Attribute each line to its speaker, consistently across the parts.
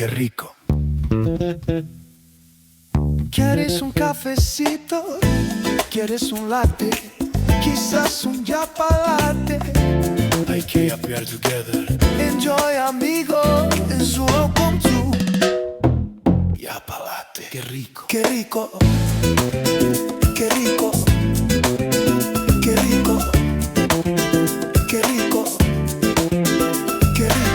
Speaker 1: qué rico. ¿Quieres un cafecito? ¿Quieres un latte? Quizás un Yappalotte. Hay que yappear together. Enjoy, amigo, is welcome to Yappalotte. Qué rico. Qué rico. Qué rico. Qué rico. Qué rico. Qué rico. Qué rico.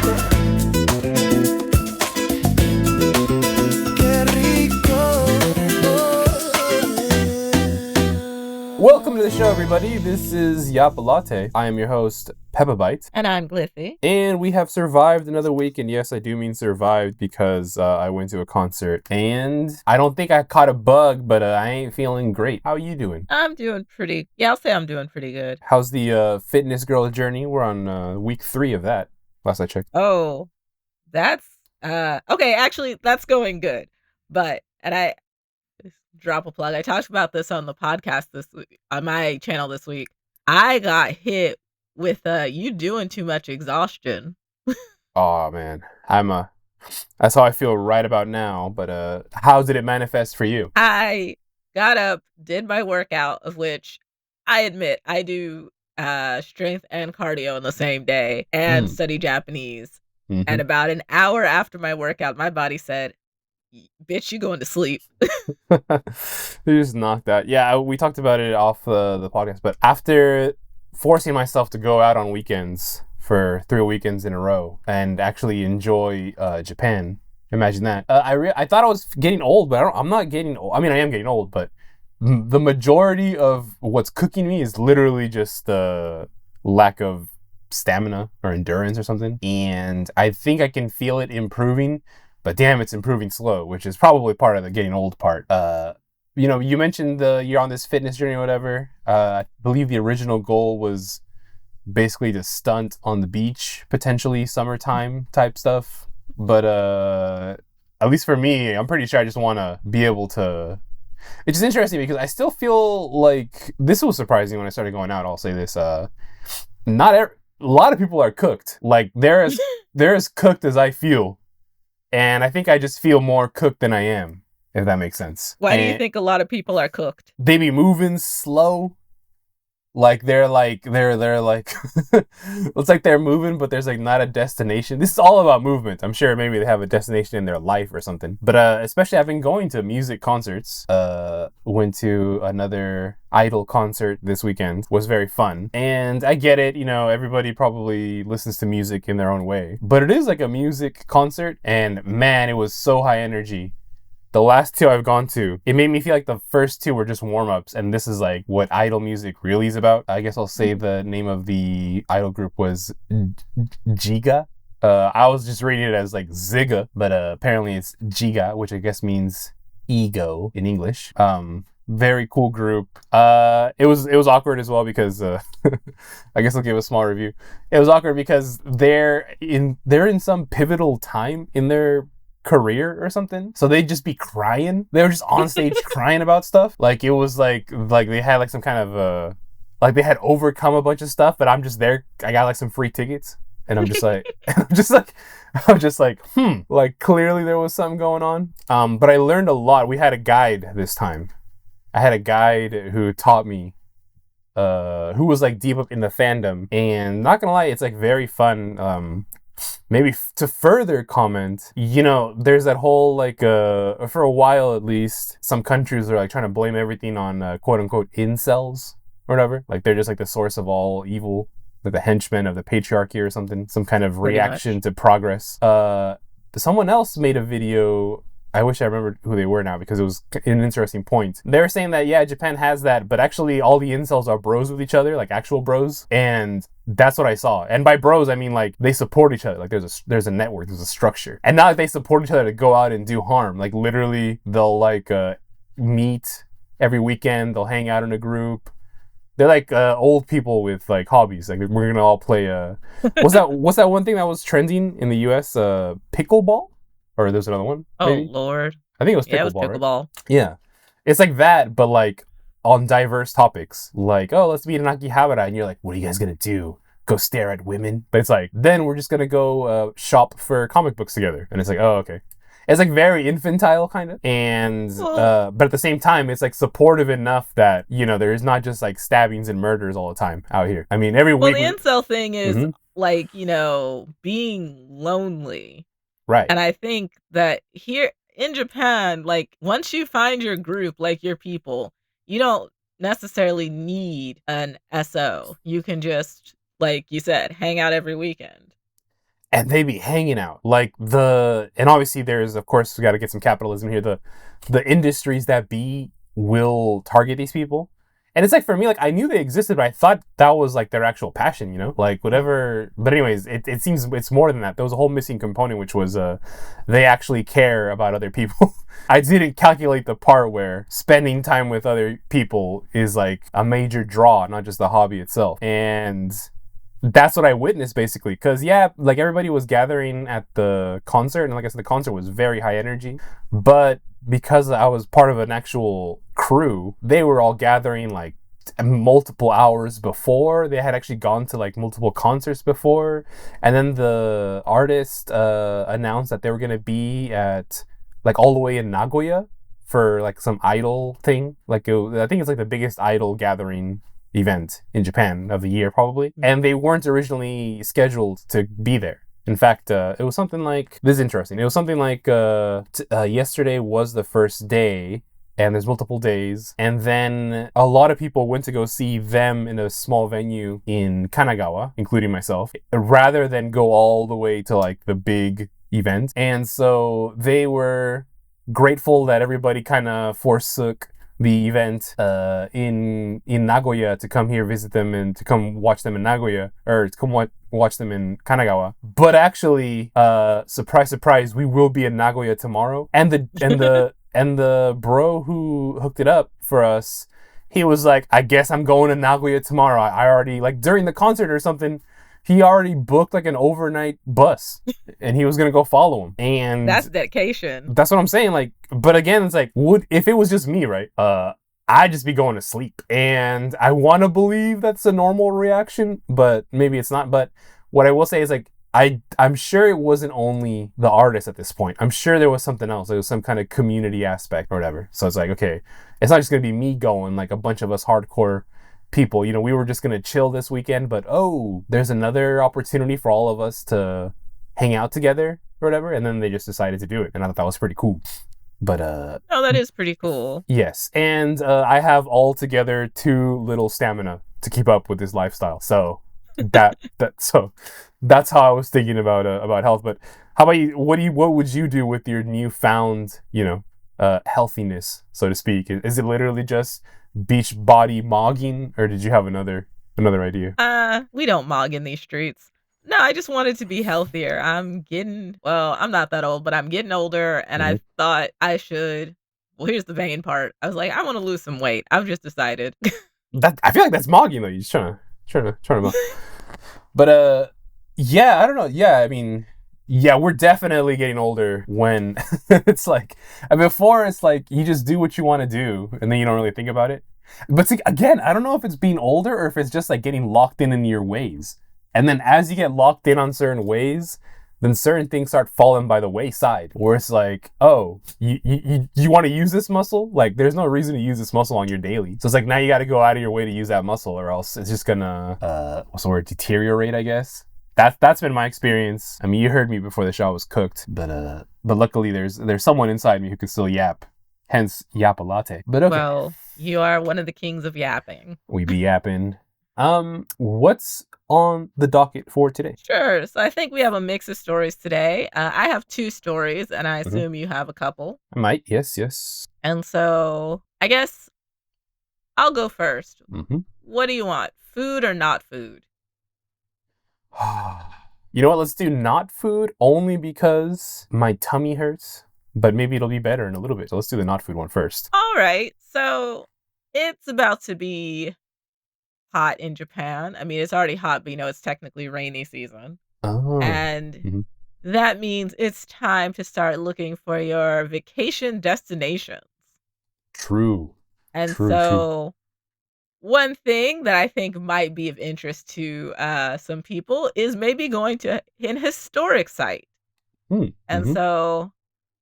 Speaker 2: Welcome to the show, everybody. This is Yappalotte. I am your host, Peppabyte.
Speaker 3: And I'm Glithy.
Speaker 2: And we have survived another week. And yes, I do mean survived because I went to a concert. And I don't think I caught a bug, but I ain't feeling great. How are you doing?
Speaker 3: I'm doing pretty... Yeah, I'll say I'm doing pretty good.
Speaker 2: How's the fitness girl journey? We're on week 3 of that, last I checked.
Speaker 3: Oh, that's... Okay, actually, that's going good. But, and I... Drop a plug. I talked about this on the podcast this week, on my channel this week. I got hit with you doing too much exhaustion.
Speaker 2: Oh man, that's how I feel right about now. But how did it manifest for you?
Speaker 3: I got up, did my workout, of which I admit I do strength and cardio in the same day and study Japanese.
Speaker 2: Mm-hmm.
Speaker 3: And about an hour after my workout, my body said, "Bitch, you going to sleep."
Speaker 2: You just knocked out. Yeah, we talked about it off the podcast, but after forcing myself to go out on weekends for 3 weekends in a row and actually enjoy Japan, imagine that. I thought I was getting old, but I'm not getting old. I mean, I am getting old, but the majority of what's cooking me is literally just the lack of stamina or endurance or something. And I think I can feel it improving. But damn, it's improving slow, which is probably part of the getting old part. You mentioned you're on this fitness journey or whatever. I believe the original goal was basically to stunt on the beach, potentially summertime type stuff. But at least for me, I'm pretty sure I just want to be able to... It's just interesting because I still feel like... This was surprising when I started going out, I'll say this. A lot of people are cooked. Like, they're as cooked as I feel. And I think I just feel more cooked than I am, if that makes sense.
Speaker 3: Why do you think a lot of people are cooked?
Speaker 2: They be moving slow. Like they're like it's like they're moving, but there's like not a destination. This is all about movement. I'm sure maybe they have a destination in their life or something. But especially I've been going to music concerts. Went to another Idol concert this weekend. Was very fun. And I get it, everybody probably listens to music in their own way. But it is like a music concert, and man, it was so high energy. The last 2 I've gone to, it made me feel like the first 2 were just warm-ups, and this is like what Idol music really is about. I guess I'll say the name of the Idol group was Giga. I was just reading it as like Ziga, but apparently it's Giga, which I guess means ego in English. Very cool group. It was awkward as well because I guess I'll give a small review. It was awkward because they're in some pivotal time in their career or something, so they'd just be crying. They were just on stage crying about stuff. Like it was like they had like some kind of like they had overcome a bunch of stuff, but I'm just there. I got like some free tickets, and I'm just like like clearly there was something going on. But I learned a lot. We had a guide this time. I had a guide who taught me, who was like deep up in the fandom, and not gonna lie, it's like very fun. Maybe to further comment, there's that whole like for a while at least, some countries are like trying to blame everything on quote unquote incels or whatever. Like they're just like the source of all evil, like the henchmen of the patriarchy or something, some kind of reaction to progress. Someone else made a video. I wish I remembered who they were now because it was an interesting point. They were saying that, yeah, Japan has that, but actually all the incels are bros with each other, like actual bros. And that's what I saw. And by bros, I mean like they support each other. Like there's a network, there's a structure. And not like they support each other to go out and do harm. Like literally they'll like meet every weekend, they'll hang out in a group. They're like old people with like hobbies. Like we're gonna all play what's that one thing that was trending in the US? Pickleball? Or there's another one? Maybe?
Speaker 3: Oh, Lord.
Speaker 2: I think it was pickleball.
Speaker 3: Yeah, it was pickleball.
Speaker 2: Right? Yeah. It's like that, but like on diverse topics. Like, oh, let's meet in Akihabara. And you're like, what are you guys going to do? Go stare at women? But it's like, then we're just going to go shop for comic books together. And it's like, oh, okay. It's like very infantile kind of, and
Speaker 3: Well,
Speaker 2: but at the same time, it's like supportive enough that there's not just like stabbings and murders all the time out here. I mean, every
Speaker 3: well,
Speaker 2: week
Speaker 3: the
Speaker 2: we.
Speaker 3: incel thing is
Speaker 2: Mhm.
Speaker 3: like, being lonely.
Speaker 2: Right.
Speaker 3: And I think that here in Japan, like once you find your group, like your people, you don't necessarily need an SO. You can just, like you said, hang out every weekend.
Speaker 2: And they be hanging out and obviously there's, of course, we got to get some capitalism here. The industries that be will target these people, and it's like, for me, like, I knew they existed, but I thought that was like their actual passion, like whatever. But anyways, it seems it's more than that. There was a whole missing component, which was they actually care about other people. I didn't calculate the part where spending time with other people is like a major draw, not just the hobby itself. And that's what I witnessed, basically. Because, yeah, like, everybody was gathering at the concert, and like I said, the concert was very high energy. But because I was part of an actual crew, they were all gathering like multiple hours before. They had actually gone to like multiple concerts before, and then the artist announced that they were gonna be at like all the way in Nagoya for like some idol thing. I think it's like the biggest idol gathering event in Japan of the year, probably. And they weren't originally scheduled to be there. In fact, it was something like, this is interesting. It was something like yesterday was the first day, and there's multiple days. And then a lot of people went to go see them in a small venue in Kanagawa, including myself, rather than go all the way to like the big event. And so they were grateful that everybody kind of forsook the event in Nagoya to come here visit them and to come watch them in Nagoya, or to come watch them in Kanagawa. But actually, surprise, surprise, we will be in Nagoya tomorrow. And the bro who hooked it up for us, he was like, I guess I'm going to Nagoya tomorrow. I already, like, during the concert or something, he already booked like an overnight bus, and he was gonna go follow him. And
Speaker 3: That's dedication.
Speaker 2: that's what I'm saying. Like, but again, it's like, if it was just me, right? I'd just be going to sleep. And I want to believe that's a normal reaction, but maybe it's not. But what I will say is, like, I'm sure it wasn't only the artist at this point. I'm sure there was something else. There was some kind of community aspect or whatever. So it's like, okay, it's not just gonna be me going, like a bunch of us hardcore people. We were just gonna chill this weekend, but there's another opportunity for all of us to hang out together or whatever. And then they just decided to do it, and I thought that was pretty cool. But
Speaker 3: Oh, that is pretty cool.
Speaker 2: yes, and I have altogether too little stamina to keep up with this lifestyle. So so that's how I was thinking about health. But how about you? What would you do with your newfound healthiness, so to speak? Is it literally just beach body mogging, or did you have another idea?
Speaker 3: We don't mog in these streets. No, I just wanted to be healthier. I'm not that old, but I'm getting older, and I thought I should. Well, here's the vain part. I was like, I want to lose some weight. I've just decided.
Speaker 2: That, I feel like that's mogging though. You're just trying to mog. But yeah, I don't know. Yeah, I mean, yeah, we're definitely getting older when it's like, before it's like you just do what you want to do and then you don't really think about it. But see, again, I don't know if it's being older or if it's just like getting locked in your ways. And then as you get locked in on certain ways, then certain things start falling by the wayside, where it's like, oh, you want to use this muscle? Like, there's no reason to use this muscle on your daily. So it's like, now you got to go out of your way to use that muscle, or else it's just gonna, what's the word, deteriorate, I guess. That's been my experience. I mean, you heard me before the show was cooked, but luckily there's someone inside me who can still yap. Hence, Yappalotte. But okay.
Speaker 3: Well, you are one of the kings of yapping.
Speaker 2: We be yapping. What's on the docket for today?
Speaker 3: Sure. So I think we have a mix of stories today. I have 2 stories, and I assume you have a couple.
Speaker 2: I might. Yes.
Speaker 3: And so I guess I'll go first.
Speaker 2: Mm-hmm.
Speaker 3: What do you want? Food or not food?
Speaker 2: You know what? Let's do not food, only because my tummy hurts, but maybe it'll be better in a little bit. So let's do the not food one first.
Speaker 3: All right. So it's about to be hot in Japan. I mean, it's already hot, but it's technically rainy season.
Speaker 2: Oh.
Speaker 3: And that means it's time to start looking for your vacation destinations.
Speaker 2: True.
Speaker 3: And so one thing that I think might be of interest to some people is maybe going to an historic site. And so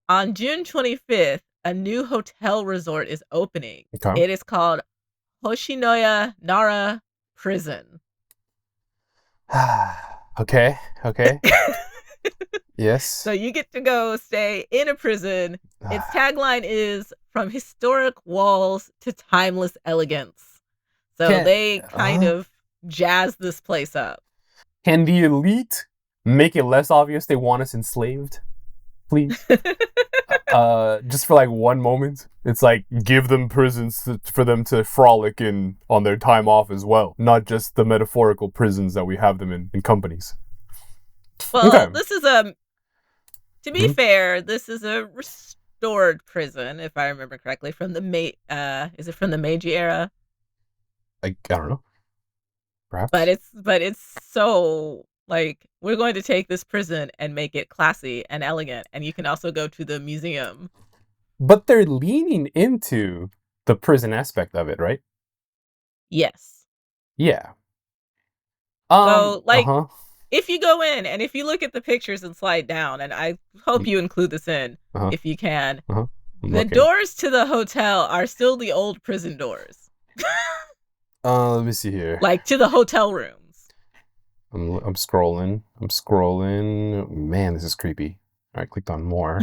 Speaker 3: On June 25th, a new hotel resort is opening.
Speaker 2: Okay.
Speaker 3: It is called Hoshinoya Nara Prison.
Speaker 2: Okay. Yes.
Speaker 3: So you get to go stay in a prison. Its tagline is "From historic walls to timeless elegance." So they kind of jazz this place up.
Speaker 2: Can the elite make it less obvious they want us enslaved? Please. Just for like one moment. It's like, give them prisons for them to frolic in on their time off as well. Not just the metaphorical prisons that we have them in companies.
Speaker 3: Well, this is to be fair, this is a restored prison, if I remember correctly, from the is it from the Meiji-era?
Speaker 2: I don't know. Perhaps.
Speaker 3: But it's so like, we're going to take this prison and make it classy and elegant, and you can also go to the museum.
Speaker 2: But they're leaning into the prison aspect of it, right?
Speaker 3: Yes.
Speaker 2: Yeah.
Speaker 3: So, like, if you go in and if you look at the pictures and slide down, and I hope you include this in if you can, the doors to the hotel are still the old prison doors.
Speaker 2: Let me see here.
Speaker 3: Like, to the hotel rooms.
Speaker 2: I'm scrolling. Man, this is creepy. All right, clicked on more.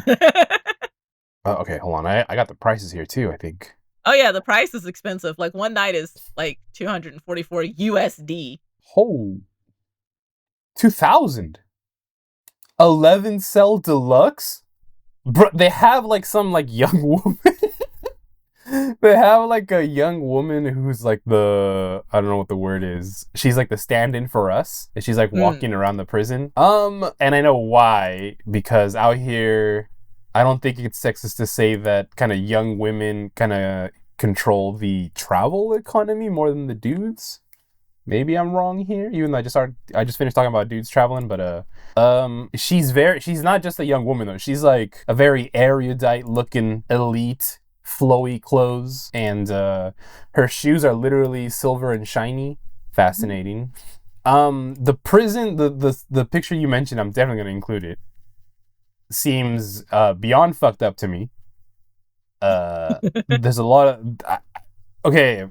Speaker 2: Okay, hold on. I got the prices here too, I think.
Speaker 3: Oh yeah, the price is expensive. Like, one night is like $244 USD.
Speaker 2: Oh. 2,000. 11 cell deluxe? Bro, they have like some like young woman. They have like a young woman who's like I don't know what the word is. She's like the stand-in for us. And she's like walking around the prison. And I know why. Because out here, I don't think it's sexist to say that kind of young women kind of control the travel economy more than the dudes. Maybe I'm wrong here, even though I just finished talking about dudes traveling, but she's not just a young woman though. She's like a very erudite looking elite, flowy clothes, and her shoes are literally silver and shiny. Fascinating. The prison, the picture you mentioned, I'm definitely gonna include it. Seems beyond fucked up to me. There's a lot of okay.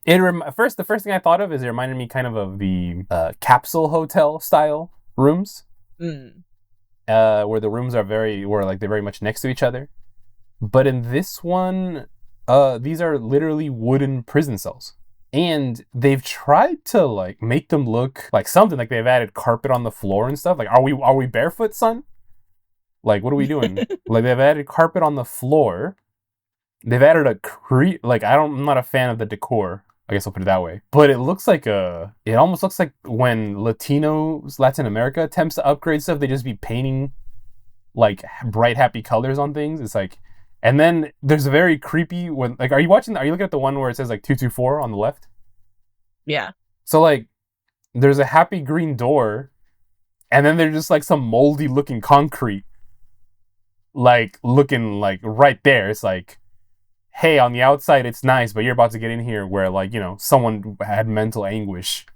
Speaker 2: The first thing I thought of is it reminded me kind of the capsule hotel style rooms, where the rooms are they're very much next to each other. But in this one, these are literally wooden prison cells, and they've tried to like make them look like something. Like they've added carpet on the floor and stuff. Like, are we barefoot, son? Like, what are we doing? Like, they've added carpet on the floor. They've added I'm not a fan of the decor. I guess I'll put it that way. But it looks like it almost looks like when Latin America attempts to upgrade stuff, they just be painting like bright, happy colors on things. It's like, and then there's a very creepy are you looking at the one where it says like 224 on the left?
Speaker 3: Yeah.
Speaker 2: So like, there's a happy green door, and then there's just like some moldy looking concrete, like looking like right there. It's like, hey, on the outside it's nice, but you're about to get in here where, like, you know, someone had mental anguish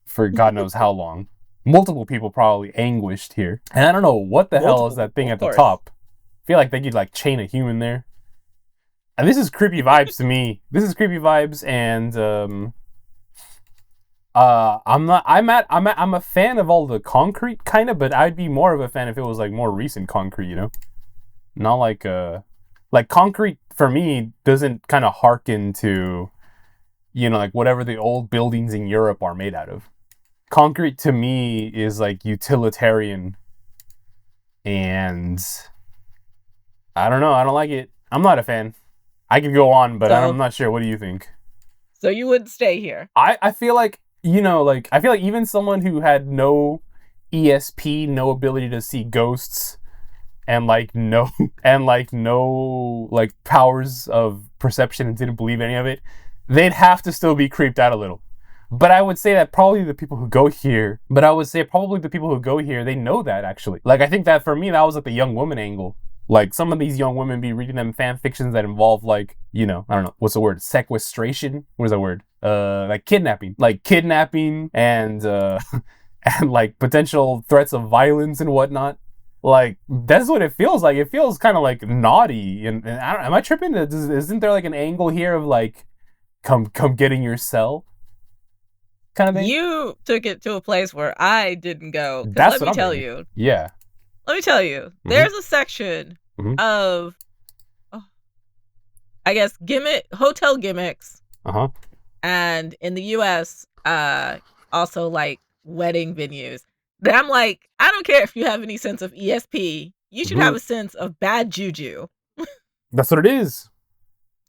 Speaker 2: for God knows how long. Multiple people probably anguished here. And I don't know what the hell is that thing at the top. I feel like they could like chain a human there. And this is creepy vibes to me. This is creepy vibes, and I'm a fan of all the concrete kind of, but I'd be more of a fan if it was like more recent concrete, you know? Not like concrete for me doesn't kind of harken to, you know, like whatever the old buildings in Europe are made out of. Concrete to me is like utilitarian, and I don't know. I don't like it. I'm not a fan. I could go on, but I'm not sure. What do you think?
Speaker 3: So you wouldn't stay here?
Speaker 2: I feel like, you know, like I feel like even someone who had no ESP, no ability to see ghosts, and no powers of perception, and didn't believe any of it, they'd have to still be creeped out a little. But I would say that probably the people who go here, they know that actually. Like, I think that for me, that was like the young woman angle. Like, some of these young women be reading them fan fictions that involve, like, you know, I don't know, what's the word? Sequestration? What is that word? Like kidnapping. Like kidnapping and and like potential threats of violence and whatnot. Like, that's what it feels like. It feels kind of like naughty. And I don't, am I tripping? Isn't there like an angle here of like, come get in your cell kind of thing?
Speaker 3: You took it to a place where I didn't go. Because
Speaker 2: That's what I'm thinking. Yeah.
Speaker 3: Let me tell you, there's a section of, I guess, hotel gimmicks.
Speaker 2: Uh-huh.
Speaker 3: And in the US, also like wedding venues. That I'm like, I don't care if you have any sense of ESP. You should have a sense of bad juju.
Speaker 2: That's what it is.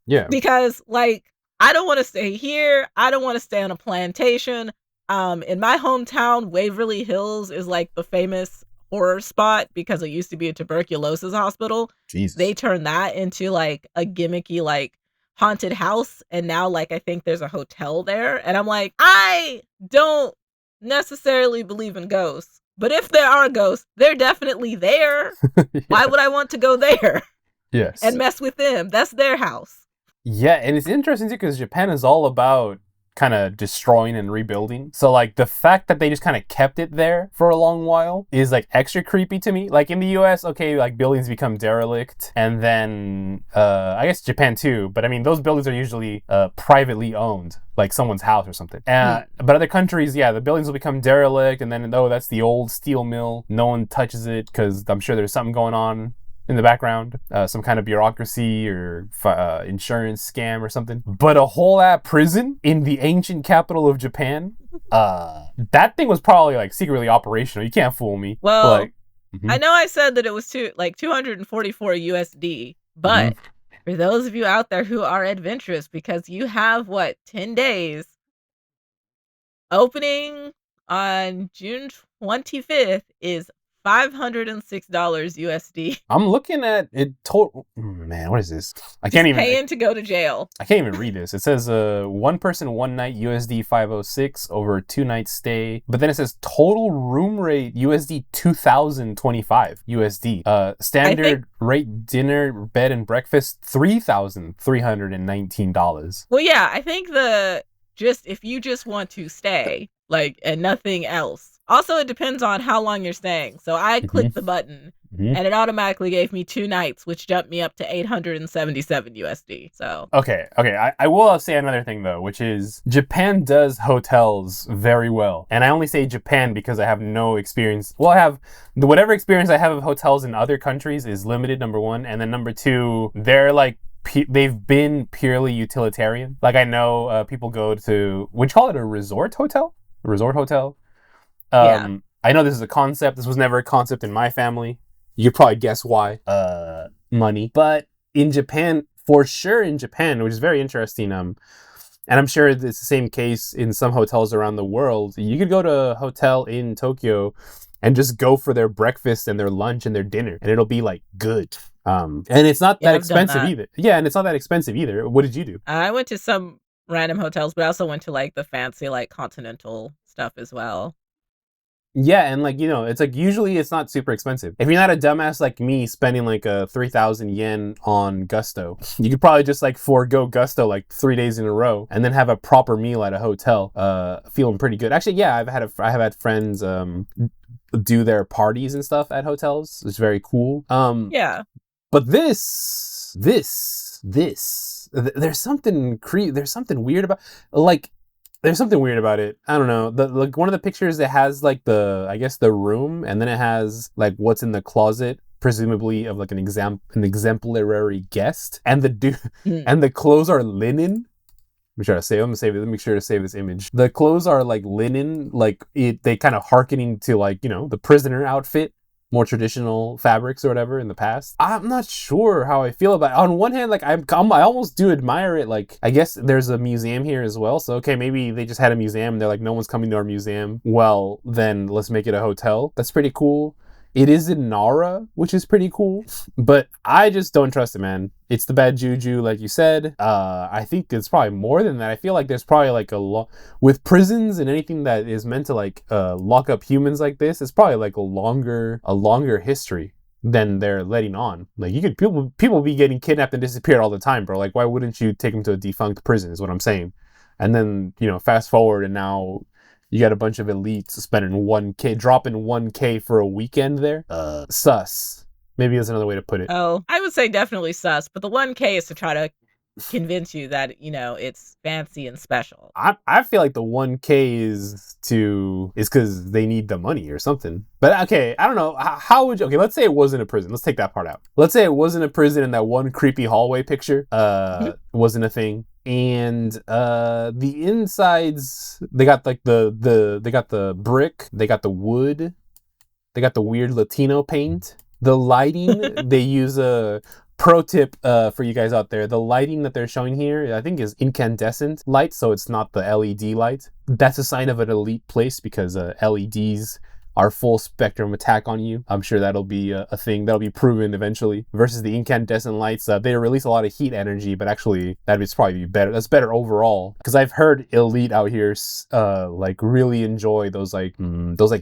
Speaker 2: Yeah.
Speaker 3: Because like, I don't want to stay here. I don't want to stay on a plantation. In my hometown, Waverly Hills is like the famous horror spot because it used to be a tuberculosis hospital.
Speaker 2: Jesus.
Speaker 3: They turned that into like a gimmicky like haunted house, and now like I think there's a hotel there, and I'm like, I don't necessarily believe in ghosts, but if there are ghosts, they're definitely there. Yeah. Why would I want to go there?
Speaker 2: Yes.
Speaker 3: And mess with them? That's their house.
Speaker 2: Yeah, and it's interesting too because Japan is all about kind of destroying and rebuilding. So like the fact that they just kind of kept it there for a long while is like extra creepy to me. Like in the US, okay, like buildings become derelict, and then I guess Japan too, but I mean those buildings are usually privately owned, like someone's house or something. But other countries, yeah, the buildings will become derelict, and then that's the old steel mill. No one touches it because I'm sure there's something going on in the background, some kind of bureaucracy or insurance scam or something. But a whole prison in the ancient capital of Japan, that thing was probably like secretly operational. You can't fool me.
Speaker 3: Well, like, I know I said that it was 244 USD, but for those of you out there who are adventurous, because you have 10 days, opening on June 25th is $506 USD.
Speaker 2: I'm looking at it total. Man, what is this? I can't even
Speaker 3: paying to go to jail.
Speaker 2: I can't even read this. It says one person, one night USD 506 over a 2-night stay. But then it says total room rate USD 2,025 USD. Standard rate dinner, bed and breakfast $3,319.
Speaker 3: Well, yeah, I think if you just want to stay and nothing else. Also, it depends on how long you're staying. So I clicked the button and it automatically gave me 2 nights, which jumped me up to 877 USD. So
Speaker 2: okay. I will say another thing though, which is Japan does hotels very well. And I only say Japan because I have no experience. Well, I have whatever experience I have of hotels in other countries is limited, number one. And then number two, they're like, they've been purely utilitarian. Like I know people go to, would you call it a resort hotel? A resort hotel?
Speaker 3: Yeah.
Speaker 2: I know this is a concept. This was never a concept in my family. You could probably guess why. Money. But in Japan, for sure in Japan, which is very interesting, and I'm sure it's the same case in some hotels around the world, you could go to a hotel in Tokyo and just go for their breakfast and their lunch and their dinner, and it'll be like good. And it's not that expensive either. Yeah, and it's not that expensive either. What did you do?
Speaker 3: I went to some random hotels, but I also went to the fancy continental stuff as well.
Speaker 2: Yeah, and it's like usually it's not super expensive. If you're not a dumbass like me spending like 3,000 yen on Gusto, you could probably just forego Gusto 3 days in a row and then have a proper meal at a hotel, feeling pretty good. Actually, yeah, I have had friends do their parties and stuff at hotels. It's very cool.
Speaker 3: Yeah.
Speaker 2: But there's something weird about There's something weird about it. I don't know. One of the pictures, it has the room, and then it has what's in the closet, presumably of an exemplary guest, and the dude and the clothes are linen. Let me make sure to save this image. The clothes are linen, they kind of hearkening to the prisoner outfit. More traditional fabrics or whatever in the past. I'm not sure how I feel about it. On one hand, I almost do admire it. I guess there's a museum here as well. So, okay, maybe they just had a museum and they're no one's coming to our museum. Well, then let's make it a hotel. That's pretty cool. It is in Nara, which is pretty cool. But I just don't trust it, man. It's the bad juju, like you said. I think it's probably more than that. I feel like there's probably with prisons and anything that is meant to lock up humans like this, it's probably a longer history than they're letting on. People be getting kidnapped and disappeared all the time, bro. Why wouldn't you take them to a defunct prison is what I'm saying. And then, fast forward and now You got a bunch of elites spending 1K, dropping 1K for a weekend there. Sus. Maybe that's another way to put it.
Speaker 3: Oh, I would say definitely sus, but the 1K is to try to convince you that, it's fancy and special.
Speaker 2: I feel like the 1K is because they need the money or something. But okay, I don't know. How would you, okay, let's say it wasn't a prison. Let's take that part out. Let's say it wasn't a prison and that one creepy hallway picture wasn't a thing. And the insides, they got like they got the brick, they got the wood, they got the weird Latino paint. The lighting, they use a pro tip for you guys out there. The lighting that they're showing here, I think, is incandescent light, so it's not the LED light. That's a sign of an elite place because LEDs are full spectrum attack on you. I'm sure that'll be a thing that'll be proven eventually. Versus the incandescent lights, they release a lot of heat energy, but actually that'd probably be better. That's better overall. Because I've heard elite out here like really enjoy those like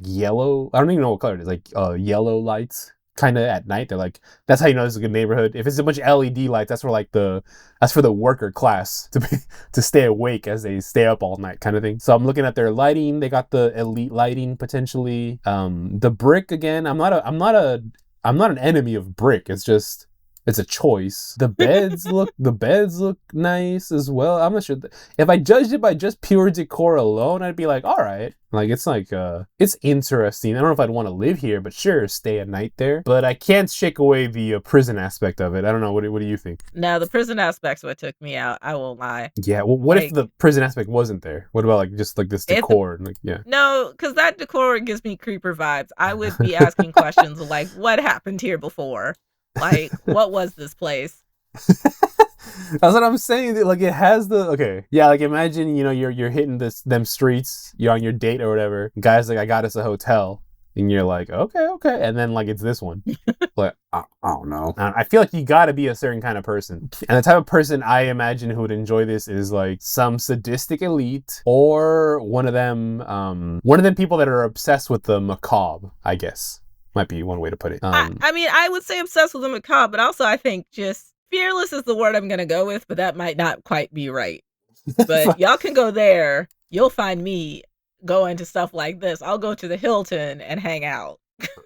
Speaker 2: yellow. I don't even know what color it is. Like yellow lights. Kind of at night, they're like, that's how you know this is a good neighborhood. If it's a bunch of LED lights, that's for the worker class to stay awake as they stay up all night, kind of thing. So I'm looking at their lighting. They got the elite lighting potentially. The brick again. I'm not an enemy of brick. It's a choice. The beds look nice as well. I'm not sure. If I judged it by just pure decor alone, I'd be like, all right. Like, it's interesting. I don't know if I'd want to live here, but sure, stay a night there. But I can't shake away the prison aspect of it. I don't know. What do you think?
Speaker 3: No, the prison aspect's what took me out. I won't lie.
Speaker 2: Yeah. Well, what if the prison aspect wasn't there? What about like just like this decor?
Speaker 3: No, because that decor gives me creeper vibes. I would be asking questions like, what happened here before? Like, what was this place?
Speaker 2: That's what I'm saying. Like, it has like imagine you're hitting them streets, you're on your date or whatever. Guy's like, I got us a hotel, and you're like, okay, and then like it's this one. Like, I don't know. I feel like you got to be a certain kind of person, and the type of person I imagine who would enjoy this is like some sadistic elite or one of them people that are obsessed with the macabre, I guess. Might be one way to put it.
Speaker 3: I mean, I would say obsessed with the macabre, but also I think just fearless is the word I'm going to go with, but that might not quite be right. But y'all can go there. You'll find me going to stuff like this. I'll go to the Hilton and hang out.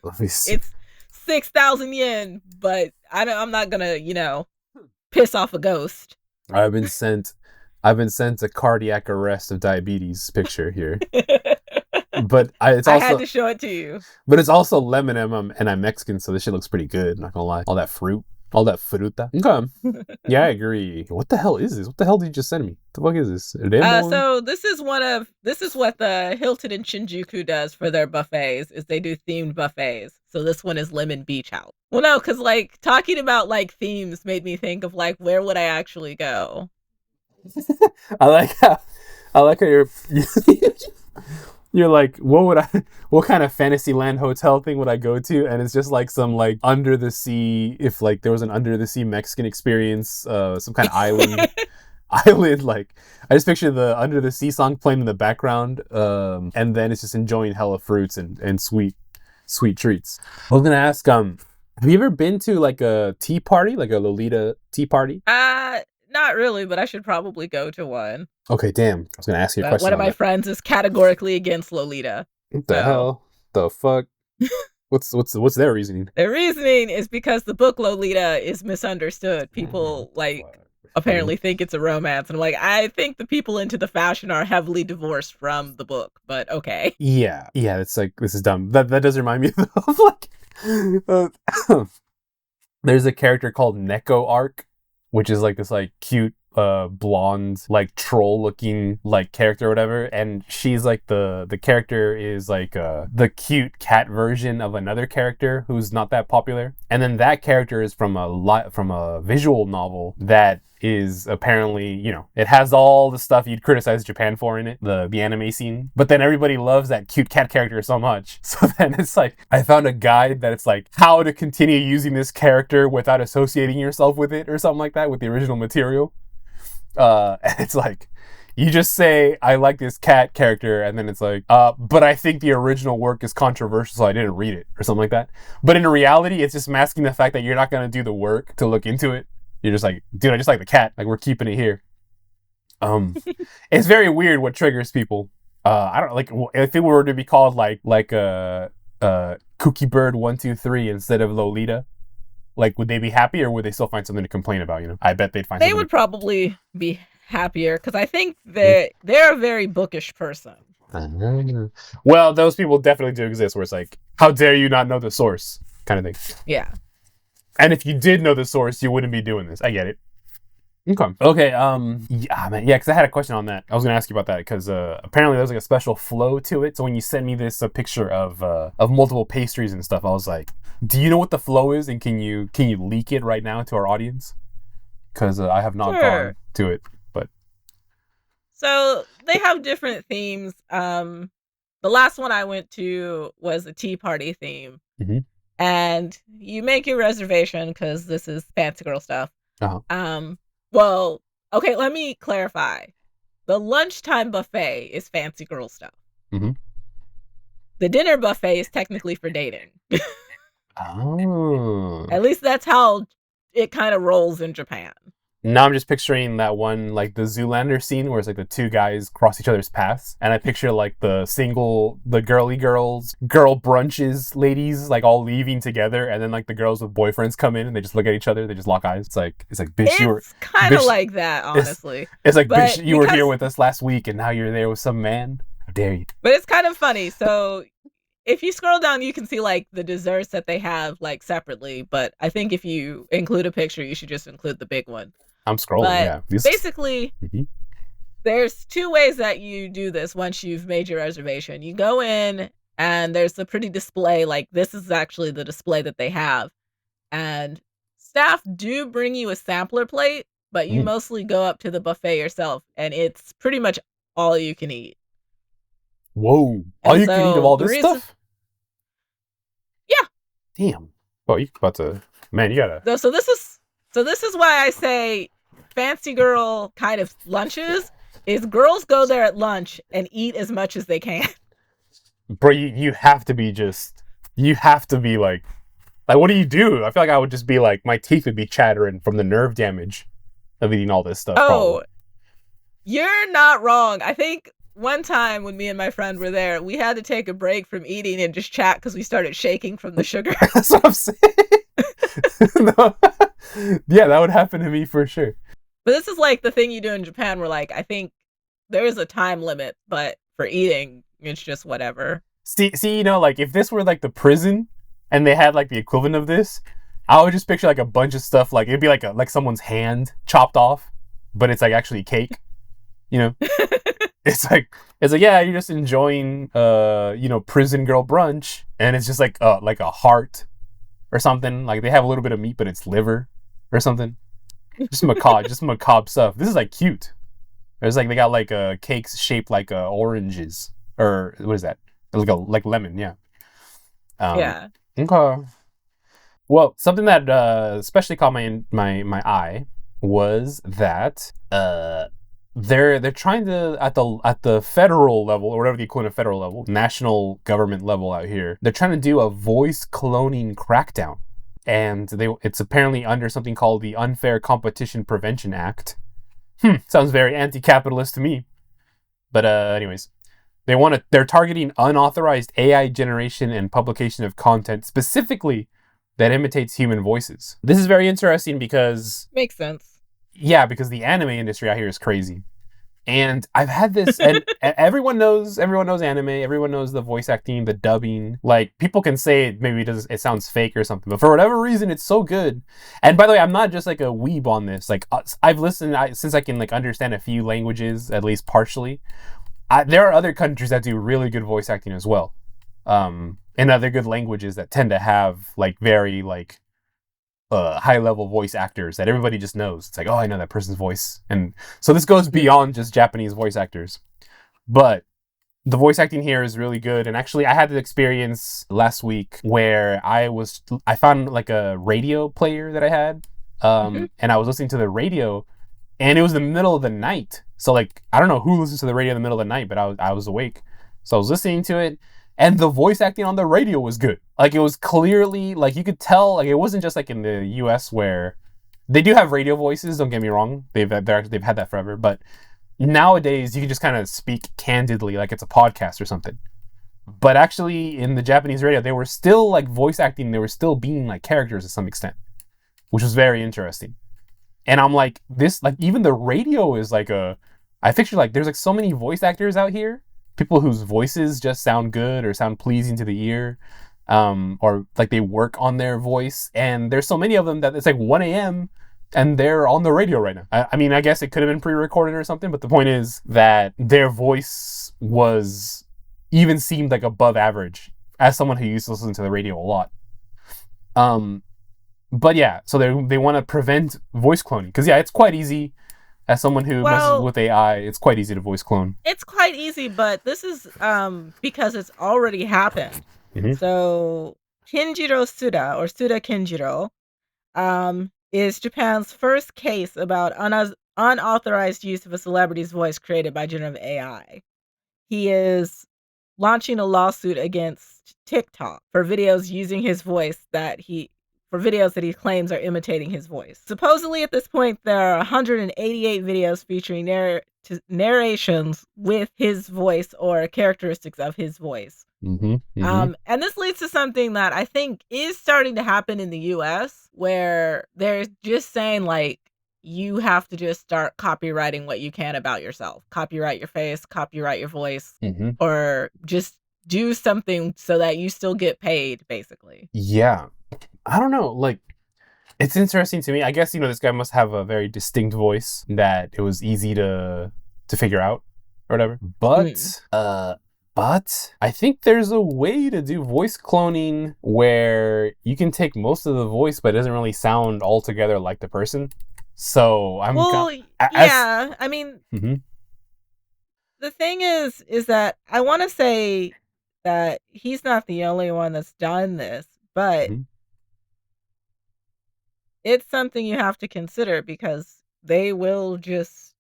Speaker 2: Let me see.
Speaker 3: It's 6,000 yen, but I'm not going to, piss off a ghost.
Speaker 2: I've been sent a cardiac arrest of diabetes picture here. But I had
Speaker 3: to show it to you.
Speaker 2: But it's also lemon and I'm Mexican, so this shit looks pretty good. Not gonna lie, all that fruta. Okay, yeah, I agree. What the hell is this? What the hell did you just send me? What the fuck is this?
Speaker 3: So this is what the Hilton in Shinjuku does for their buffets. Is they do themed buffets. So this one is Lemon Beach House. Well, no, because like talking about like themes made me think of like where would I actually go.
Speaker 2: I like how you're like, what kind of Fantasyland hotel thing would I go to? And it's just like some like under the sea, if like there was an under the sea Mexican experience, some kind of island, like I just picture the under the sea song playing in the background, and then it's just enjoying hella fruits and sweet treats. I was gonna ask, have you ever been to like a tea party, like a Lolita tea party?
Speaker 3: Not really, but I should probably go to one.
Speaker 2: Okay, damn. I was going to ask you a question.
Speaker 3: One of my friends is categorically against Lolita.
Speaker 2: What the hell? The fuck? What's their reasoning?
Speaker 3: Their reasoning is because the book Lolita is misunderstood. People apparently think it's a romance, and I'm like, I think the people into the fashion are heavily divorced from the book, but okay.
Speaker 2: Yeah, it's like, this is dumb. That does remind me of like there's a character called Neko Arc, which is like this like cute blonde like troll looking like character or whatever, and she's like the character is like the cute cat version of another character who's not that popular, and then that character is from a visual novel that is apparently, it has all the stuff you'd criticize Japan for in it, the anime scene, but then everybody loves that cute cat character so much. So then it's like, I found a guide that it's like how to continue using this character without associating yourself with it or something like that with the original material. And it's like, you just say, I like this cat character, and then it's like, but I think the original work is controversial, so I didn't read it, or something like that. But in reality, it's just masking the fact that you're not going to do the work to look into it. You're just like, dude, I just like the cat. Like, we're keeping it here. It's very weird what triggers people. I don't like if it were to be called like Cookie Bird 123 instead of Lolita. Like, would they be happy, or would they still find something to complain about? You know, I bet they'd find.
Speaker 3: They would probably be happier because I think they're a very bookish person.
Speaker 2: Well, those people definitely do exist. Where it's like, how dare you not know the source, kind of thing.
Speaker 3: Yeah.
Speaker 2: And if you did know the source, you wouldn't be doing this. I get it. Okay. Yeah, man. Yeah, because I had a question on that. I was gonna ask you about that because apparently there's like a special flow to it. So when you sent me this a picture of multiple pastries and stuff, I was like, do you know what the flow is, and can you leak it right now to our audience? Because I have not gone to it, but
Speaker 3: so they have different themes. The last one I went to was a tea party theme, and you make your reservation because this is fancy girl stuff. Well, okay, let me clarify. The lunchtime buffet is fancy girl stuff. The dinner buffet is technically for dating.
Speaker 2: Oh.
Speaker 3: At least that's how it kind of rolls in Japan.
Speaker 2: Now I'm just picturing that one, like the Zoolander scene where it's like the two guys cross each other's paths. And I picture like the girly girls, girl brunches ladies, like all leaving together. And then like the girls with boyfriends come in and they just look at each other. They just lock eyes. It's like, bitch, you were...
Speaker 3: It's kind of like that, honestly.
Speaker 2: It's like, bitch, you were here with us last week and now you're there with some man. How dare you?
Speaker 3: But it's kind of funny. So if you scroll down, you can see like the desserts that they have like separately. But I think if you include a picture, you should just include the big one.
Speaker 2: I'm scrolling, yeah.
Speaker 3: Basically, there's two ways that you do this once you've made your reservation. You go in and there's a pretty display, like this is actually the display that they have. And staff do bring you a sampler plate, but you mostly go up to the buffet yourself and it's pretty much all you can eat.
Speaker 2: Whoa. All you can eat of all this stuff?
Speaker 3: Yeah.
Speaker 2: Damn. Well, you're about to... Man, you gotta...
Speaker 3: So this is why I say fancy girl kind of lunches is girls go there at lunch and eat as much as they can.
Speaker 2: Bro, you have to be like, what do you do? I feel like I would just be like, my teeth would be chattering from the nerve damage of eating all this stuff.
Speaker 3: Oh,
Speaker 2: probably.
Speaker 3: You're not wrong. I think one time when me and my friend were there, we had to take a break from eating and just chat because we started shaking from the sugar.
Speaker 2: That's what I'm saying. No. Yeah, that would happen to me for sure.
Speaker 3: But this is like the thing you do in Japan where like I think there is a time limit, but for eating it's just whatever.
Speaker 2: See, you know, like if this were like the prison and they had like the equivalent of this, I would just picture like a bunch of stuff, like it'd be like someone's hand chopped off, but it's like actually cake, you know. It's like yeah, you're just enjoying prison girl brunch, and it's just like a heart or something. Like they have a little bit of meat, but it's liver or something. Just macabre stuff. This is like cute. There's like they got like cakes shaped like oranges, or what is that? Like lemon, yeah.
Speaker 3: Yeah.
Speaker 2: Okay. Well, something that especially caught my eye was that they're trying to at the federal level, or whatever the equivalent of federal level, national government level out here, they're trying to do a voice cloning crackdown. And it's apparently under something called the Unfair Competition Prevention Act. Sounds very anti-capitalist to me. But anyways, they're targeting unauthorized AI generation and publication of content specifically that imitates human voices. This is very interesting because...
Speaker 3: Makes sense.
Speaker 2: Yeah, because the anime industry out here is crazy. And I've had this, and everyone knows anime, everyone knows the voice acting, the dubbing. Like, people can say it sounds fake or something, but for whatever reason, it's so good. And by the way, I'm not just like a weeb on this. Like, I've listened, since I can like understand a few languages, at least partially. There are other countries that do really good voice acting as well. And other good languages that tend to have like very like high-level voice actors that everybody just knows. It's like, oh, I know that person's voice. And so this goes beyond just Japanese voice actors. But the voice acting here is really good. And actually, I had the experience last week where I found like a radio player that I had. And I was listening to the radio, and it was the middle of the night. So like, I don't know who listens to the radio in the middle of the night, but I was awake. So I was listening to it. And the voice acting on the radio was good. Like, it was clearly, like, you could tell, like, it wasn't just like in the US where they do have radio voices, don't get me wrong. They've had that forever. But nowadays you can just kind of speak candidly like it's a podcast or something. But actually, in the Japanese radio, they were still like voice acting. They were still being like characters to some extent, which was very interesting. And I'm like, this, like, even the radio is like I picture like there's like so many voice actors out here, people whose voices just sound good or sound pleasing to the ear, or like they work on their voice. And there's so many of them that it's like 1 a.m. and they're on the radio right now. I mean, I guess it could have been pre-recorded or something, but the point is that their voice was even seemed like above average as someone who used to listen to the radio a lot. But yeah, so they want to prevent voice cloning because yeah, it's quite easy. As someone who messes with AI, it's quite easy to voice clone.
Speaker 3: It's quite easy, but this is because it's already happened. Mm-hmm. So Kenjiro Suda, or Suda Kenjiro, is Japan's first case about unauthorized use of a celebrity's voice created by generative AI. He is launching a lawsuit against TikTok for videos using his voice that he claims are imitating his voice. Supposedly at this point, there are 188 videos featuring narrations with his voice or characteristics of his voice. Mm-hmm, mm-hmm. And this leads to something that I think is starting to happen in the US, where they're just saying like, you have to just start copywriting what you can about yourself. Copyright your face, copyright your voice, mm-hmm. or just do something so that you still get paid, basically.
Speaker 2: Yeah. I don't know, like, it's interesting to me. I guess, this guy must have a very distinct voice that it was easy to figure out or whatever. But I think there's a way to do voice cloning where you can take most of the voice, but it doesn't really sound altogether like the person. So I'm...
Speaker 3: I mean, mm-hmm. The thing is that I want to say that he's not the only one that's done this, but mm-hmm. It's something you have to consider because they will just...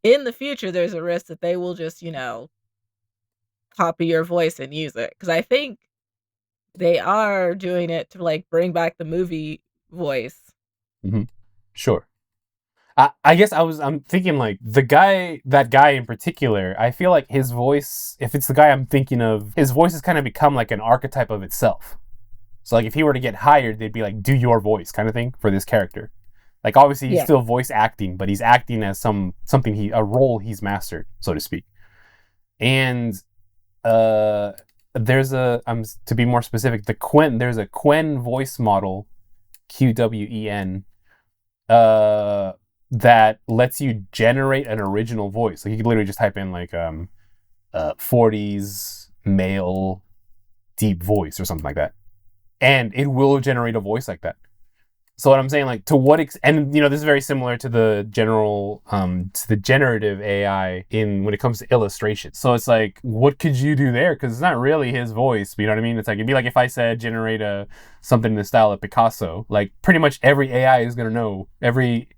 Speaker 3: In the future, there's a risk that they will just, copy your voice and use it. Because I think they are doing it to, like, bring back the movie voice.
Speaker 2: Mm-hmm. Sure. I guess I'm thinking like that guy in particular, I feel like his voice, if it's the guy I'm thinking of, his voice has kind of become like an archetype of itself. So like if he were to get hired, they'd be like, do your voice kind of thing for this character. Like obviously he's still voice acting, but he's acting as a role he's mastered, so to speak. And there's to be more specific, there's a Qwen voice model, Qwen, that lets you generate an original voice. Like you can literally just type in like 40s male deep voice or something like that, and it will generate a voice like that. So what I'm saying, like, to what and this is very similar to the to the generative AI when it comes to illustration. So it's like, what could you do there? Because it's not really his voice, but you know what I mean? It's like, it'd be like if I said generate something in the style of Picasso. Like pretty much every AI is gonna know, every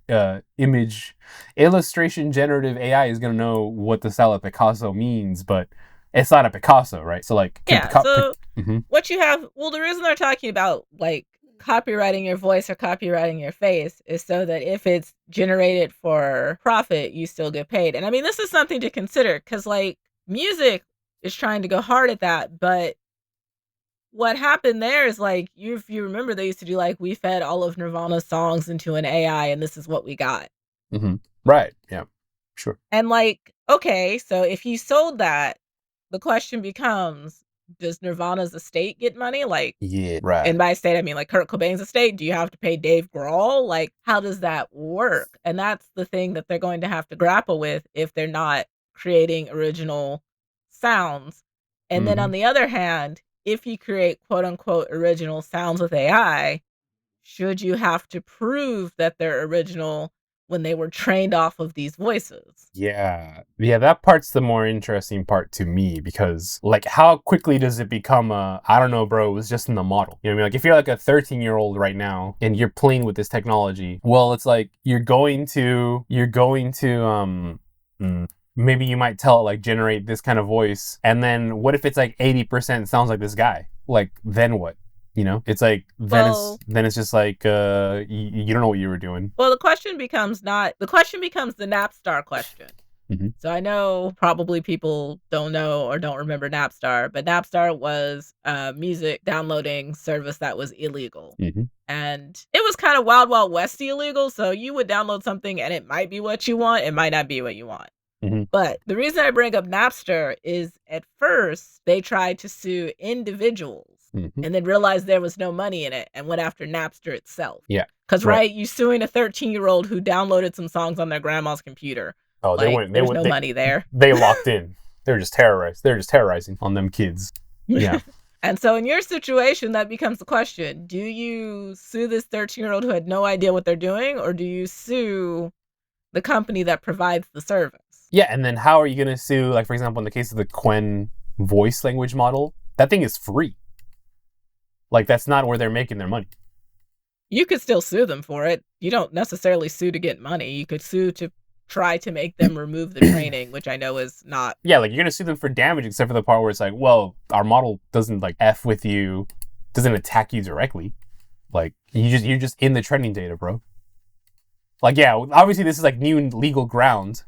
Speaker 2: image illustration generative AI is gonna know what the style of Picasso means, but it's not a Picasso, right? So like,
Speaker 3: mm-hmm. What you have, the reason they're talking about like copywriting your voice or copywriting your face is so that if it's generated for profit, you still get paid. And I mean, this is something to consider because like music is trying to go hard at that. But what happened there is like, if you remember, they used to do like, we fed all of Nirvana's songs into an AI and this is what we got.
Speaker 2: Mm-hmm. Right. Yeah, sure.
Speaker 3: And like, okay, so if you sold that, the question becomes, does Nirvana's estate get money? Like,
Speaker 2: yeah, right.
Speaker 3: And by estate, I mean like Kurt Cobain's estate. Do you have to pay Dave Grohl? Like, how does that work? And that's the thing that they're going to have to grapple with if they're not creating original sounds. And mm-hmm. then on the other hand, if you create quote unquote original sounds with AI, should you have to prove that they're original when they were trained off of these voices?
Speaker 2: Yeah, that part's the more interesting part to me because, like, how quickly does it become I don't know, bro, it was just in the model. You know what I mean? Like, if you're like a 13-year-old right now and you're playing with this technology, well, it's like you're going to maybe you might tell it, like, generate this kind of voice, and then what if it's like 80% sounds like this guy? Like, then what? You know, it's like then it's just like you don't know what you were doing.
Speaker 3: Well, the question becomes the Napster question.
Speaker 2: Mm-hmm.
Speaker 3: So I know probably people don't know or don't remember Napster, but Napster was a music downloading service that was illegal.
Speaker 2: Mm-hmm.
Speaker 3: And it was kind of wild, wild westy illegal. So you would download something and it might be what you want. It might not be what you want.
Speaker 2: Mm-hmm.
Speaker 3: But the reason I bring up Napster is at first they tried to sue individuals and then realized there was no money in it and went after Napster itself.
Speaker 2: Yeah.
Speaker 3: Because, right, you suing a 13-year-old who downloaded some songs on their grandma's computer.
Speaker 2: Oh,
Speaker 3: like, there's no money there.
Speaker 2: They locked in. They're just terrorized. They're just terrorizing on them kids. Yeah.
Speaker 3: And so in your situation, that becomes the question. Do you sue this 13-year-old who had no idea what they're doing, or do you sue the company that provides the service?
Speaker 2: Yeah, and then how are you going to sue, like, for example, in the case of the Qwen voice language model, that thing is free. Like, that's not where they're making their money.
Speaker 3: You could still sue them for it. You don't necessarily sue to get money. You could sue to try to make them remove the training, which I know is not...
Speaker 2: Yeah, like, you're going to sue them for damage, except for the part where it's like, well, our model doesn't, like, F with you, doesn't attack you directly. Like, you're just in the training data, bro. Like, yeah, obviously this is, like, new legal ground.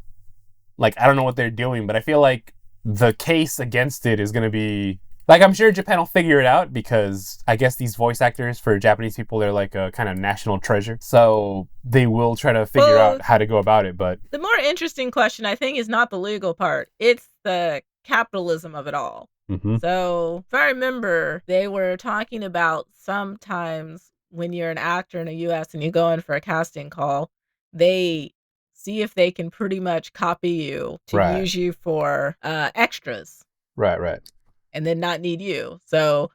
Speaker 2: Like, I don't know what they're doing, but I feel like the case against it is going to be... Like, I'm sure Japan will figure it out because I guess these voice actors for Japanese people, they're like a kind of national treasure. So they will try to figure out how to go about it, but...
Speaker 3: The more interesting question, I think, is not the legal part. It's the capitalism of it all.
Speaker 2: Mm-hmm.
Speaker 3: So, if I remember, they were talking about sometimes when you're an actor in the US and you go in for a casting call, they see if they can pretty much copy you to use you for extras.
Speaker 2: Right.
Speaker 3: And then not need you. So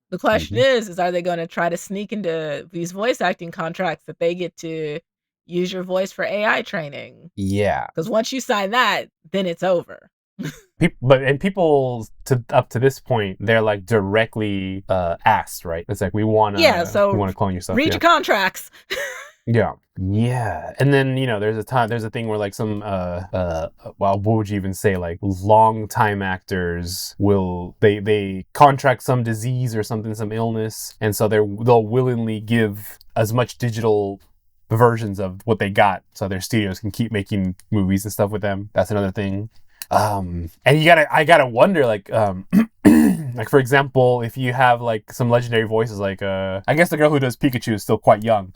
Speaker 3: the question is are they going to try to sneak into these voice acting contracts that they get to use your voice for AI training?
Speaker 2: Yeah.
Speaker 3: Because once you sign that, then it's over.
Speaker 2: People up to this point, they're like directly asked, right? It's like we want to clone your stuff.
Speaker 3: Read your contracts.
Speaker 2: Yeah. And then, you know, there's a thing where like some what would you even say, like long time actors will they contract some disease or something, some illness, and so they'll willingly give as much digital versions of what they got so their studios can keep making movies and stuff with them. That's another thing. And I gotta wonder, like like, for example, if you have like some legendary voices, like I guess the girl who does Pikachu is still quite young,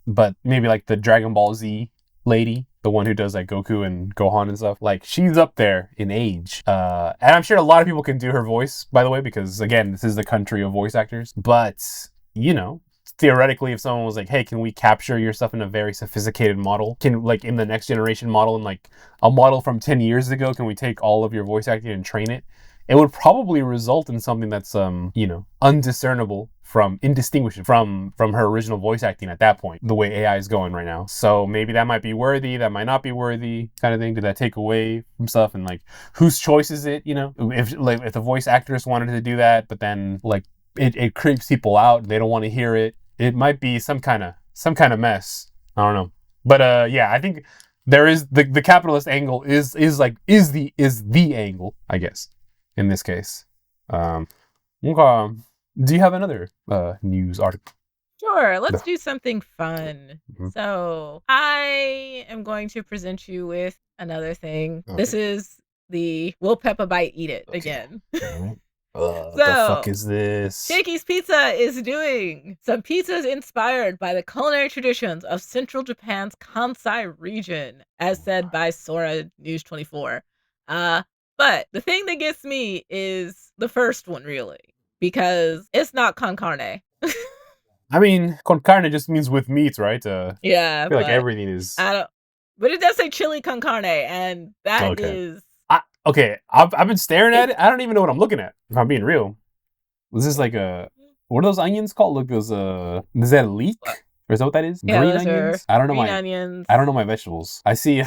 Speaker 2: but maybe like the Dragon Ball Z lady, the one who does like Goku and Gohan and stuff, like she's up there in age, and I'm sure a lot of people can do her voice, by the way, because again, this is the country of voice actors. But you know, theoretically, if someone was like, hey, can we capture your stuff in a very sophisticated model? Can, like, in the next generation model, and like a model from 10 years ago, can we take all of your voice acting and train it? It would probably result in something that's, you know, indistinguishable from her original voice acting at that point, the way AI is going right now. So maybe that might be worthy, that might not be worthy, kind of thing. Did that take away from stuff? And like, whose choice is it, you know? If the voice actors wanted to do that, but then like it creeps people out, they don't want to hear it. It might be some kind of mess. I don't know. But yeah, I think there is the capitalist angle is the angle, I guess, in this case. Okay. Do you have another news article?
Speaker 3: Sure, let's do something fun. So I am going to present you with another thing. Okay. This is the Will Peppabyte Eat It again.
Speaker 2: What the fuck is this?
Speaker 3: Shakey's Pizza is doing some pizzas inspired by the culinary traditions of central Japan's Kansai region, as said by Sora News 24. But the thing that gets me is the first one, really, because it's not con carne.
Speaker 2: I mean, con carne just means with meat, right?
Speaker 3: Yeah,
Speaker 2: I feel like everything is.
Speaker 3: But it does say chili con carne, and that is.
Speaker 2: Okay, I've been staring at it. I don't even know what I'm looking at, if I'm being real. Was this like what are those onions called? Look, is that a leek? Or is that what that is?
Speaker 3: Yeah,
Speaker 2: green onions? I don't know
Speaker 3: onions.
Speaker 2: I don't know my vegetables. I see,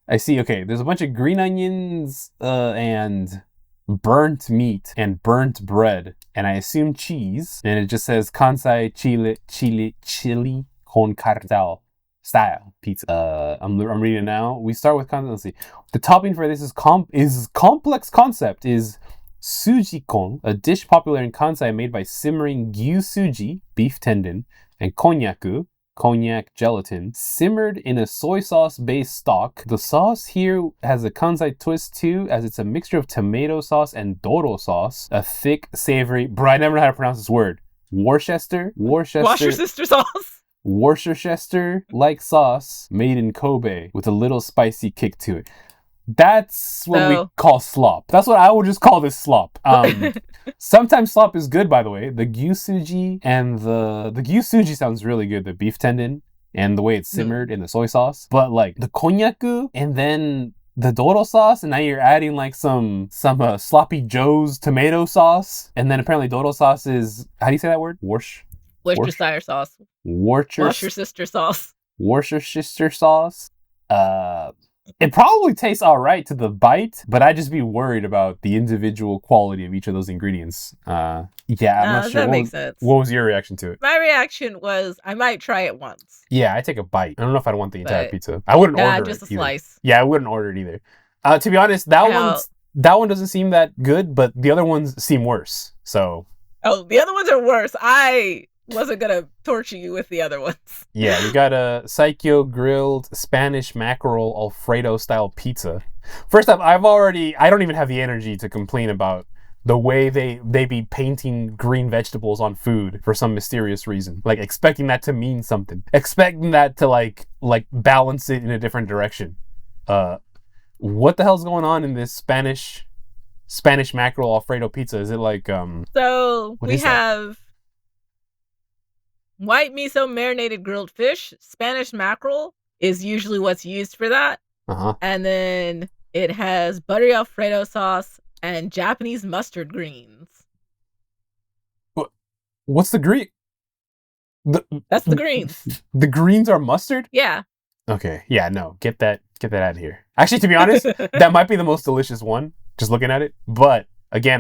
Speaker 2: okay, there's a bunch of green onions, and burnt meat and burnt bread. And I assume cheese. And it just says Kansai chili con carne style pizza. I'm reading it now. We start with let's see. The topping for this is complex concept is Sujikon, a dish popular in Kansai made by simmering gyu suji, beef tendon, and konnyaku, cognac gelatin, simmered in a soy sauce-based stock. The sauce here has a Kansai twist too, as it's a mixture of tomato sauce and doro sauce, a thick, savory, bro, I never know how to pronounce this word, Worcester
Speaker 3: Worcestershire sauce.
Speaker 2: Worcestershire-like sauce made in Kobe with a little spicy kick to it. That's what we call slop. That's what I would just call this slop. Sometimes slop is good, by the way. The gyusuji and the gyusuji sounds really good. The beef tendon and the way it's simmered in the soy sauce. But like the konnyaku and then the doro sauce, and now you're adding like some sloppy joe's tomato sauce, and then apparently doro sauce is, how do you say that word?
Speaker 3: Worcestershire sauce. Worcestershire sauce.
Speaker 2: Worcestershire sauce. It probably tastes all right to the bite, but I'd just be worried about the individual quality of each of those ingredients. I'm not sure.
Speaker 3: That makes sense.
Speaker 2: What was your reaction to it?
Speaker 3: My reaction was, I might try it once.
Speaker 2: Yeah, I take a bite. I don't know if I'd want the entire pizza. I wouldn't order it.
Speaker 3: Just a
Speaker 2: either.
Speaker 3: Slice.
Speaker 2: Yeah, I wouldn't order it either. To be honest, that one doesn't seem that good, but the other ones seem worse. So.
Speaker 3: Oh, the other ones are worse. I wasn't gonna torture you with the other ones.
Speaker 2: Yeah, we got a Saikyo grilled Spanish mackerel Alfredo style pizza. First off, I don't even have the energy to complain about the way they be painting green vegetables on food for some mysterious reason. Like expecting that to mean something. Expecting that to like balance it in a different direction. What the hell's going on in this Spanish mackerel Alfredo pizza? Is it like
Speaker 3: So we have white miso marinated grilled fish. Spanish mackerel is usually what's used for that. And then it has buttery Alfredo sauce and Japanese mustard greens.
Speaker 2: What's the green?
Speaker 3: That's the greens.
Speaker 2: The greens are mustard?
Speaker 3: Yeah.
Speaker 2: Okay. Yeah, no. Get that out of here. Actually, to be honest, that might be the most delicious one, just looking at it. But again,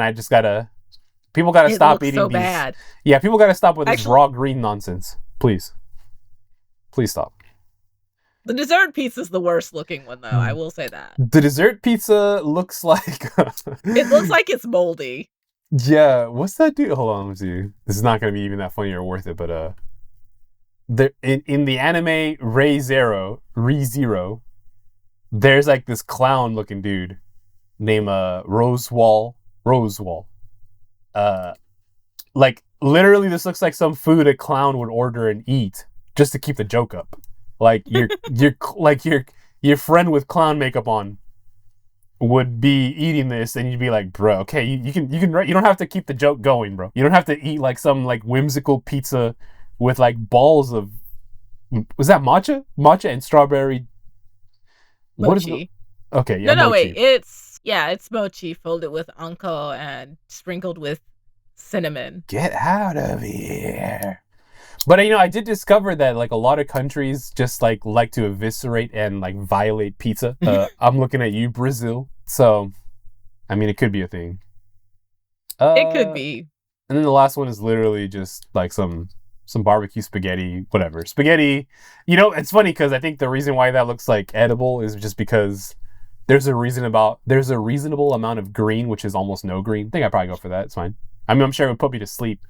Speaker 2: people gotta stop eating
Speaker 3: so
Speaker 2: these.
Speaker 3: Bad.
Speaker 2: Yeah, people gotta stop with this raw green nonsense. Please stop.
Speaker 3: The dessert pizza is the worst looking one, though. I will say that.
Speaker 2: The dessert pizza looks like
Speaker 3: it looks like it's moldy.
Speaker 2: Yeah, what's that dude? Hold on, let me see. This is not gonna be even that funny or worth it, but in the anime Re:Zero, there's like this clown looking dude named Rosewall. Like literally this looks like some food a clown would order and eat just to keep the joke up. Like your friend with clown makeup on would be eating this and you'd be like, bro, okay, you don't have to keep the joke going, bro. You don't have to eat like some like whimsical pizza with like balls of, was that matcha and strawberry
Speaker 3: mochi. What is it?
Speaker 2: Okay, yeah.
Speaker 3: No, wait. It's mochi folded with anko and sprinkled with cinnamon.
Speaker 2: Get out of here. But I did discover that like a lot of countries just like to eviscerate and like violate pizza. I'm looking at you, Brazil. So, I mean, it could be a thing.
Speaker 3: It could be.
Speaker 2: And then the last one is literally just like some barbecue spaghetti, whatever. Spaghetti, it's funny because I think the reason why that looks like edible is just because there's a reasonable amount of green, which is almost no green. I think I'd probably go for that. It's fine. I mean, I'm sure it would put me to sleep.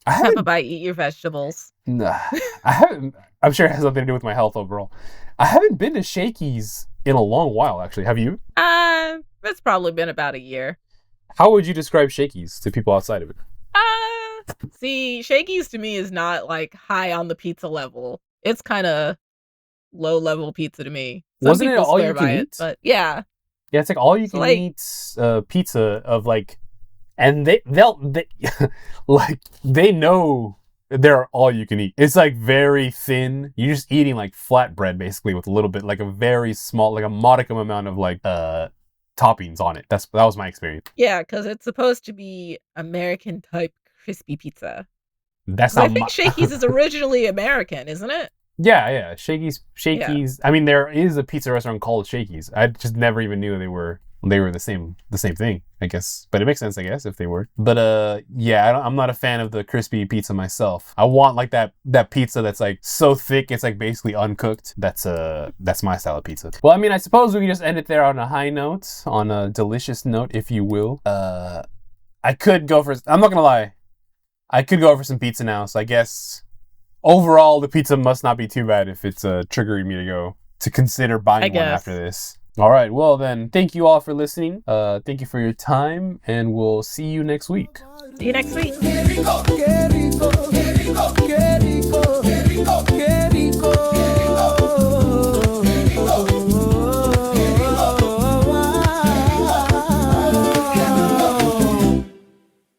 Speaker 3: Peppabyte, eat your vegetables.
Speaker 2: Nah, I haven't. I'm sure it has something to do with my health overall. I haven't been to Shakey's in a long while, actually. Have you?
Speaker 3: It's probably been about a year.
Speaker 2: How would you describe Shakey's to people outside of it?
Speaker 3: See, Shakey's to me is not like high on the pizza level. It's kind of low level pizza to me.
Speaker 2: Wasn't it all you can eat?
Speaker 3: But yeah.
Speaker 2: Yeah, it's like all you can eat pizza of like, and they like they know they're all you can eat. It's like very thin. You're just eating like flatbread basically with a little bit, like a very small, like a modicum amount of like toppings on it. That was my experience.
Speaker 3: Yeah, because it's supposed to be American type crispy pizza.
Speaker 2: That's not.
Speaker 3: I think Shakey's is originally American, isn't it?
Speaker 2: Yeah. Shakey's. Yeah. I mean, there is a pizza restaurant called Shakey's. I just never even knew they were they were the same thing, I guess. But it makes sense, I guess, if they were. But yeah, I'm not a fan of the crispy pizza myself. I want like that pizza that's like so thick it's like basically uncooked. That's my style of pizza. Well, I mean, I suppose we can just end it there on a high note, on a delicious note, if you will. I could go for, I'm not gonna lie, I could go for some pizza now. So I guess overall the pizza must not be too bad if it's triggering me to consider buying one after this. All right, well then, thank you all for listening. Thank you for your time, and we'll see you next week.
Speaker 3: See you next week.
Speaker 1: Qué rico, qué rico, qué rico, qué rico, qué rico, qué